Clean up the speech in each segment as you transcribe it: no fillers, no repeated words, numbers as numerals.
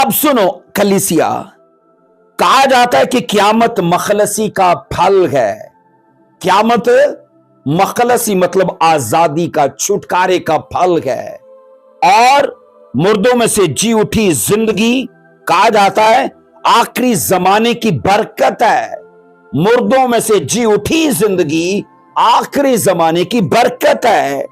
अब सुनो कलीसिया, कहा जाता है कि क़यामत मखलसी का फल है। क़यामत मखलसी मतलब आजादी का, छुटकारे का फल है। और मुर्दों में से जी उठी जिंदगी कहा जाता है आखिरी जमाने की बरकत है। मुर्दों में से जी उठी जिंदगी आखिरी जमाने की बरकत है।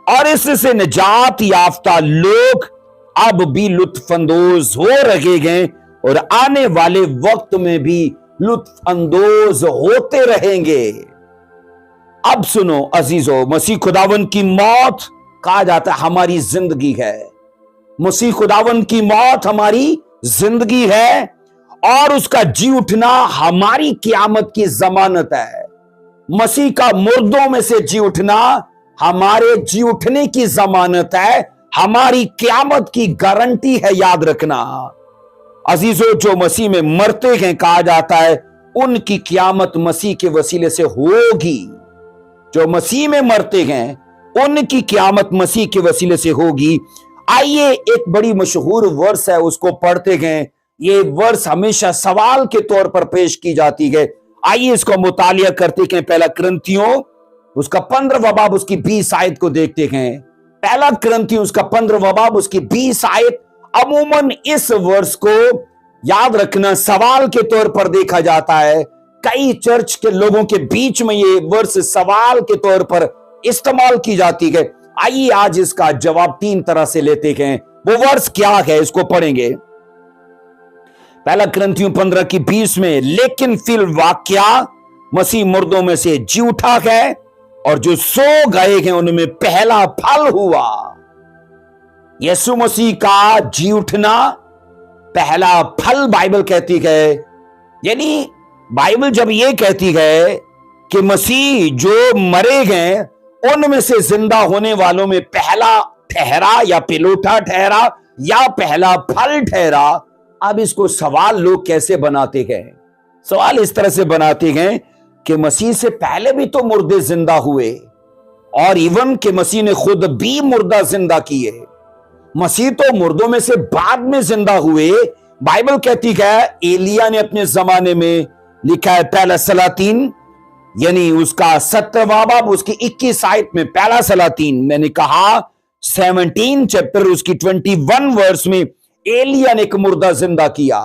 और इससे निजात याफ्ता लोग अब भी लुत्फअंदोज हो रहे हैं और आने वाले वक्त में भी लुत्फअंदोज होते रहेंगे। अब सुनो अजीजों, मसीह खुदावन की मौत कहा जाता है हमारी जिंदगी है। मसीह खुदावन की मौत हमारी जिंदगी है और उसका जी उठना हमारी क़यामत की जमानत है। मसीह का मुर्दों में से जी उठना हमारे जी उठने की जमानत है, हमारी क़यामत की गारंटी है। याद रखना अजीजों, जो मसीह में मरते हैं कहा जाता है उनकी क़यामत मसीह के वसीले से होगी। जो मसीह में मरते हैं उनकी क़यामत मसीह के वसीले से होगी। आइए एक बड़ी मशहूर वर्स है, उसको पढ़ते हैं। ये वर्स हमेशा सवाल के तौर पर पेश की जाती है। आइए इसको मुतालिया करते हैं। पहला कुरिन्थियों उसका 15वां बाब उसकी 20 आयत को देखते हैं। पहला कुरिन्थियों उसका 15वां बाब उसकी 20 आयत। अमूमन इस वर्स को याद रखना सवाल के तौर पर देखा जाता है। कई चर्च के लोगों के बीच में ये वर्स सवाल के तौर पर इस्तेमाल की जाती है। आइए आज इसका जवाब 3 तरह से लेते हैं। वो वर्स क्या है इसको पढ़ेंगे। पहला कुरिन्थियों 15 की 20 में, लेकिन फिर वाक्या मसीह मुर्दों में से जी उठा है और जो सो गए हैं उनमें पहला फल हुआ। यीशु मसीह का जी उठना पहला फल बाइबल कहती है। यानी बाइबल जब यह कहती है कि मसीह जो मरे हैं उनमें से जिंदा होने वालों में पहला ठहरा या पिलोठा ठहरा या पहला फल ठहरा, अब इसको सवाल लोग कैसे बनाते हैं? सवाल इस तरह से बनाते हैं कि मसीह से पहले भी तो मुर्दे जिंदा हुए और इवन कि मसीह ने खुद भी मुर्दा जिंदा किए। मसीह तो मुर्दों में से बाद में जिंदा हुए। बाइबल कहती है एलिया ने अपने जमाने में लिखा है पहला सलातीन यानी उसका 17वां बाब उसकी 21 आयत में, पहला सलातीन मैंने कहा 17 चैप्टर उसकी 21 वर्स में एलिया ने एक मुर्दा जिंदा किया।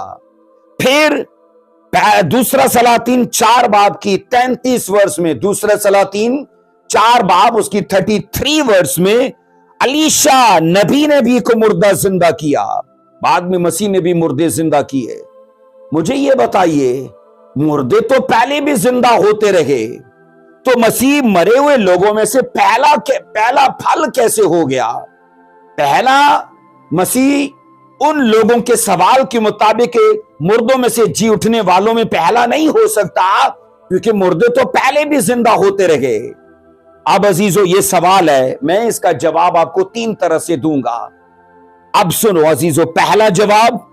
फिर दूसरा सलातीन 4 बाब की 33 वर्स में, दूसरा सलातीन 4 बाब उसकी 33 वर्स में अलीशा नबी ने भी एक मुर्दा जिंदा किया। बाद में मसीह ने भी मुर्दे जिंदा किए। मुझे यह बताइए, मुर्दे तो पहले भी जिंदा होते रहे, तो मसीह मरे हुए लोगों में से पहला फल कैसे हो गया? पहला मसीह उन लोगों के सवाल के मुताबिक मुर्दों में से जी उठने वालों में पहला नहीं हो सकता, क्योंकि मुर्दे तो पहले भी जिंदा होते रहे। अब अजीजों ये सवाल है, मैं इसका जवाब आपको 3 तरह से दूंगा। अब सुनो अजीजों, पहला जवाब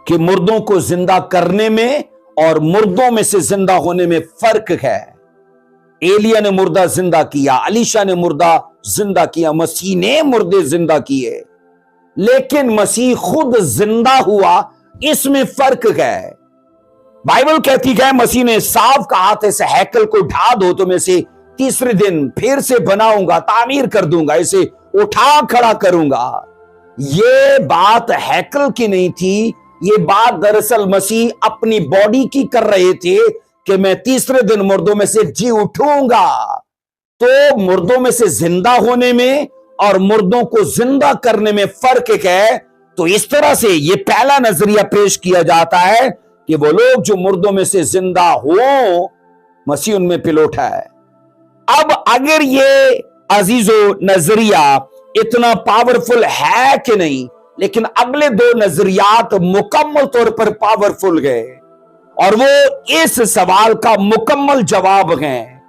कि मुर्दों को जिंदा करने में और मुर्दों में से जिंदा होने में फर्क है। एलिया ने मुर्दा जिंदा किया, अलीशा ने मुर्दा जिंदा किया, मसीह ने मुर्दे जिंदा किए, लेकिन मसीह खुद जिंदा हुआ, इसमें फर्क है। बाइबल कहती है मसीह ने साफ कहा था इस हैकल को ढा दो तो मैं इसे तीसरे दिन फिर से बनाऊंगा, तामीर कर दूंगा, इसे उठा खड़ा करूंगा। ये बात हैकल की नहीं थी, ये बात दरअसल मसीह अपनी बॉडी की कर रहे थे कि मैं तीसरे दिन मुर्दों में से जी उठूंगा। तो मुर्दों में से जिंदा होने में और मुर्दों को जिंदा करने में फर्क है। तो इस तरह से ये पहला नजरिया पेश किया जाता है कि वो लोग जो मुर्दों में से जिंदा हो मसीह उनमें पिलोठा है। अब अगर ये अजीजों नजरिया इतना पावरफुल है कि नहीं, लेकिन अगले 2 नजरियात मुकम्मल तौर पर पावरफुल है और वो इस सवाल का मुकम्मल जवाब है।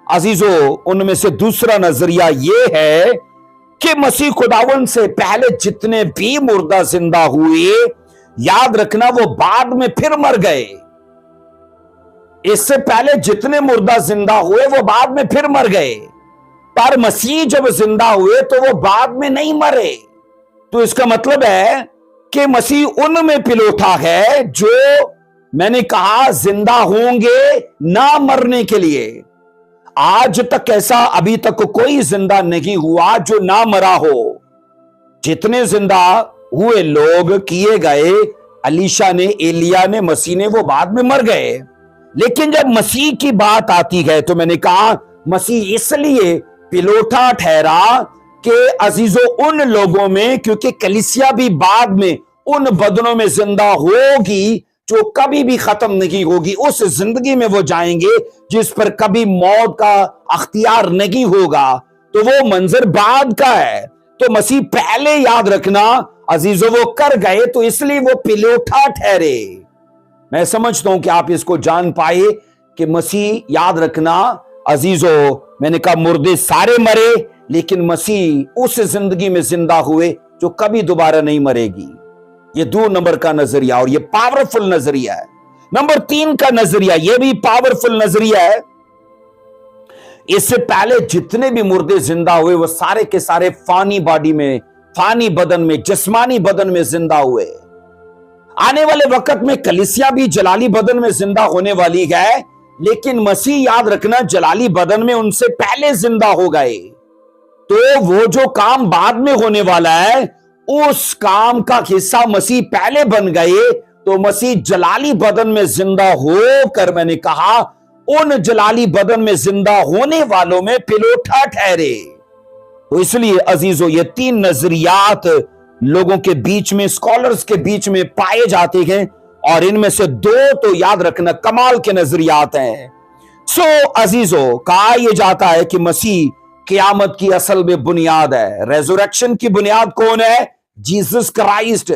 अजीजों उनमें से दूसरा नजरिया ये है कि मसीह खुदावन से पहले जितने भी मुर्दा जिंदा हुए, याद रखना वो बाद में फिर मर गए। इससे पहले जितने मुर्दा जिंदा हुए वो बाद में फिर मर गए, पर मसीह जब जिंदा हुए तो वो बाद में नहीं मरे। तो इसका मतलब है कि मसीह उनमें पिलोठा है जो मैंने कहा जिंदा होंगे ना मरने के लिए। आज तक ऐसा अभी तक कोई जिंदा नहीं हुआ जो ना मरा हो। जितने जिंदा हुए लोग किए गए, अलीशा ने, एलिया ने, मसीह ने, वो बाद में मर गए। लेकिन जब मसीह की बात आती है तो मैंने कहा मसीह इसलिए पिलोठा ठहरा कि अजीजों उन लोगों में, क्योंकि कलीसिया भी बाद में उन बदनों में जिंदा होगी जो कभी भी खत्म नहीं होगी। उस जिंदगी में वो जाएंगे जिस पर कभी मौत का अख्तियार नहीं होगा। तो वो मंजर बाद का है। तो मसीह पहले, याद रखना अजीजों, वो कर गए तो इसलिए वो पिलोठा ठहरे। मैं समझता हूं कि आप इसको जान पाए कि मसीह, याद रखना अजीजों, मैंने कहा मुर्दे सारे मरे लेकिन मसीह उस जिंदगी में जिंदा हुए जो कभी दोबारा नहीं मरेगी। ये 2 नंबर का नजरिया, और ये पावरफुल नजरिया है। नंबर 3 का नजरिया, ये भी पावरफुल नजरिया है। इससे पहले जितने भी मुर्दे जिंदा हुए वो सारे के सारे फानी बॉडी में, फानी बदन में, जिस्मानी बदन में जिंदा हुए। आने वाले वक्त में कलीसिया भी जलाली बदन में जिंदा होने वाली है, लेकिन मसीह, याद रखना, जलाली बदन में उनसे पहले जिंदा हो गए। तो वो जो काम बाद में होने वाला है उस काम का हिस्सा मसीह पहले बन गए। तो मसीह जलाली बदन में जिंदा होकर, मैंने कहा उन जलाली बदन में जिंदा होने वालों में पिलोठा ठहरे। तो इसलिए अजीजों, ये 3 नजरियात लोगों के बीच में, स्कॉलर्स के बीच में पाए जाते हैं, और इनमें से 2 तो याद रखना कमाल के नजरियात हैं। सो अजीजों, कहा यह जाता है कि मसीह क़यामत की असल में बुनियाद है। रेज़रेक्शन की बुनियाद कौन है? Jesus Christ.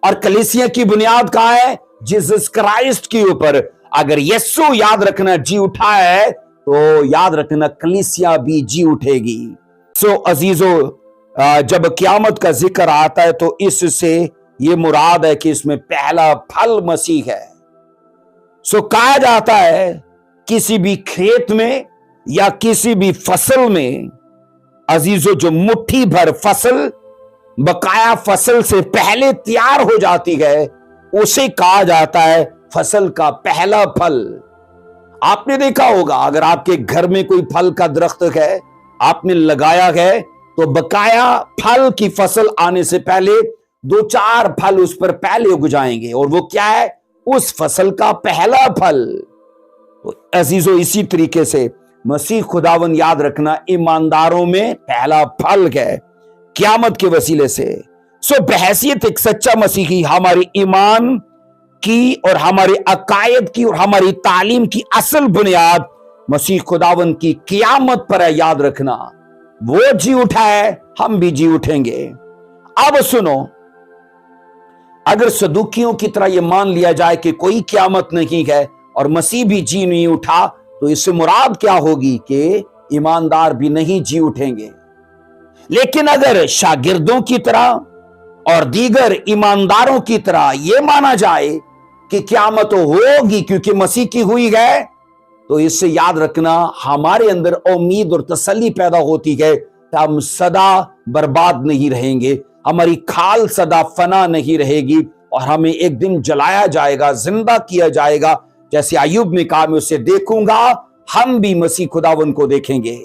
और कलीसिया की बुनियाद कहां है? जीसस क्राइस्ट के ऊपर। अगर यीशु, याद रखना, जी उठा है तो याद रखना कलीसिया भी जी उठेगी। सो अजीजों, जब क़यामत का जिक्र आता है तो इससे ये मुराद है कि इसमें पहला फल मसीह है। सो कहा जाता है किसी भी खेत में या किसी भी फसल में अजीजों, जो मुट्ठी भर फसल बकाया फसल से पहले तैयार हो जाती है उसे कहा जाता है फसल का पहला फल। आपने देखा होगा, अगर आपके घर में कोई फल का दरख्त है, आपने लगाया है, तो बकाया फल की फसल आने से पहले 2-4 फल उस पर पहले उग जाएंगे, और वो क्या है? उस फसल का पहला फल। तो अजीजों, इसी तरीके से मसीह खुदावन, याद रखना, ईमानदारों में पहला फल है क़यामत के वसीले से। सो बहैसियत एक सच्चा मसीही हमारे ईमान की और हमारे अकायद की और हमारी तालीम की असल बुनियाद मसीह खुदावन की क़यामत पर है। याद रखना, वो जी उठा है, हम भी जी उठेंगे। अब सुनो, अगर सदूकियों की तरह यह मान लिया जाए कि कोई क़यामत नहीं है और मसीह भी जी नहीं उठा, तो इससे मुराद क्या होगी कि ईमानदार भी नहीं जी उठेंगे। लेकिन अगर शागिर्दों की तरह और दीगर ईमानदारों की तरह यह माना जाए कि क़यामत होगी क्योंकि मसीह की हुई है, तो इससे याद रखना हमारे अंदर उम्मीद और तसल्ली पैदा होती है कि हम सदा बर्बाद नहीं रहेंगे, हमारी खाल सदा फना नहीं रहेगी, और हमें एक दिन जलाया जाएगा, जिंदा किया जाएगा। जैसे अय्यूब ने कहा, मैं उसे देखूंगा, हम भी मसीह खुदावन को देखेंगे।